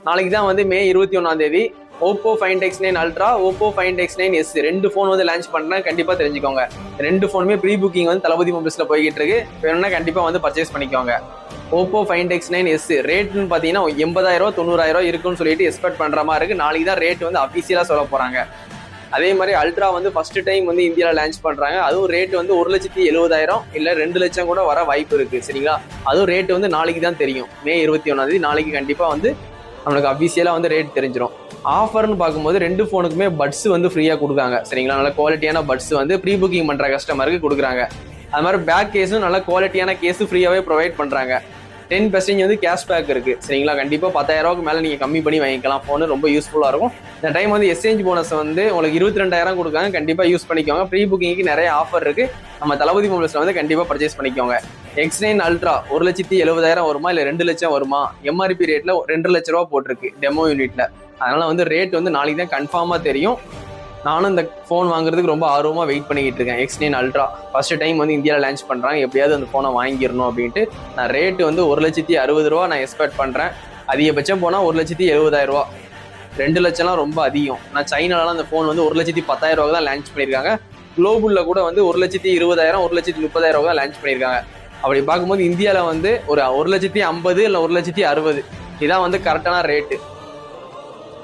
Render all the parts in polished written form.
நாளைக்கு தான் வந்து மே 21 Oppo Find X9 Ultra, Oppo Find X9s ரெண்டு ஃபோன் வந்து லான்ச் பண்ணுறேன். கண்டிப்பாக தெரிஞ்சுக்கோங்க. ரெண்டு ஃபோனுமே ப்ரீ புக்கிங் வந்து தளபதி மொபைல்ஸில் போய்கிட்டு இருக்கு. வேணும்னா கண்டிப்பாக வந்து பர்ச்சேஸ் பண்ணிக்கோங்க. Oppo Find X9s ரேட்னு பார்த்தீங்கன்னா 80,000 90,000 இருக்குன்னு சொல்லிட்டு எக்ஸ்பெக்ட் பண்ணுற மாதிரி இருக்குது. நாளைக்கு தான் ரேட் வந்து அஃபீஷியலாக சொல்ல போகிறாங்க. அதே மாதிரி அல்ட்ரா வந்து ஃபர்ஸ்ட் டைம் வந்து இந்தியாவில் லான்ச் பண்ணுறாங்க. அதுவும் ரேட் வந்து 1,70,000 இல்லை 2 லட்சம் கூட வர வாய்ப்பு இருக்குது. சரிங்களா? அதுவும் ரேட் வந்து நாளைக்கு தான் தெரியும். மே 21 நாளைக்கு கண்டிப்பாக வந்து நம்மளுக்கு அஃபீஷியலாக வந்து ரேட் தெரிஞ்சிடும். ஆஃபர்னு பார்க்கும்போது ரெண்டு ஃபோனுக்குமே பட்ஸ் வந்து ஃப்ரீயாக கொடுக்குறாங்க. சரிங்களா? நல்ல குவாலிட்டியான பட்ஸ் வந்து ப்ரீ புக்கிங் பண்ணுற கஸ்டமருக்கு கொடுக்குறாங்க. அது மாதிரி பேக் கேஸும் நல்ல குவாலிட்டியான கேஸு ஃப்ரீயாகவே ப்ரொவைட் பண்ணுறாங்க. 10% வந்து கேஷ்பேக் இருக்குது. சரிங்களா? கண்டிப்பாக 10,000 மேலே நீங்கள் கம்மி பண்ணி வாங்கிக்கலாம். ஃபோனு ரொம்ப யூஸ்ஃபுல்லாக இருக்கும். இந்த டைம் வந்து எக்ஸ்சேஞ்ச் போனஸ் வந்து உங்களுக்கு 22,000 கொடுக்காங்க. கண்டிப்பாக யூஸ் பண்ணிக்கோங்க. ப்ரீ புக்கிங்க்கு நிறைய ஆஃபர் இருக்குது. நம்ம தளபதி மொபைல்ஸில் வந்து கண்டிப்பாக பர்ச்சேஸ் பண்ணிக்கோங்க. X9 Ultra 1,70,000 வருமா இல்லை 2 லட்சம் வருமா? எம்ஆர்பி ரேட்டில் 2 லட்ச ரூபா போட்டிருக்கு டெமோ யூனிட்டில். அதனால் வந்து ரேட் வந்து நாளைக்கு தான் கன்ஃபார்மாக தெரியும். நானும் இந்த ஃபோன் வாங்குறதுக்கு ரொம்ப ஆர்வமாக வெயிட் பண்ணிக்கிட்டு இருக்கேன். X9 Ultra ஃபர்ஸ்ட் டைம் வந்து இந்தியாவில் லான்ச் பண்ணுறாங்க. எப்படியாவது அந்த ஃபோனை வாங்கிடணும் அப்படின்ட்டு நான் ரேட்டு வந்து 1,60,000 நான் எக்ஸ்பெக்ட் பண்ணுறேன். அதிகபட்சம் போனால் 1,70,000. 2 லட்சம்லாம் ரொம்ப அதிகம். நான் சைனாலலாம் அந்த ஃபோன் வந்து 1,10,000 தான் லான்ச் பண்ணியிருக்காங்க. குளோபலில் கூட வந்து 1,20,000 1,30,000 தான் லான்ச் பண்ணியிருக்காங்க. அப்படி பார்க்கும்போது இந்தியாவில் வந்து ஒரு 1,50,000 இல்லை 1,60,000 இதான் வந்து கரெக்டான ரேட்டு.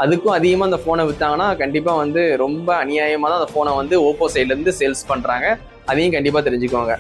அதுக்கும் அதிகமாக அந்த ஃபோனை விற்றாங்கன்னா கண்டிப்பாக வந்து ரொம்ப அநியாயமாக தான் அந்த ஃபோனை வந்து ஓப்போ சைட்லேருந்து சேல்ஸ் பண்ணுறாங்க. அதையும் கண்டிப்பாக தெரிஞ்சுக்கோங்க.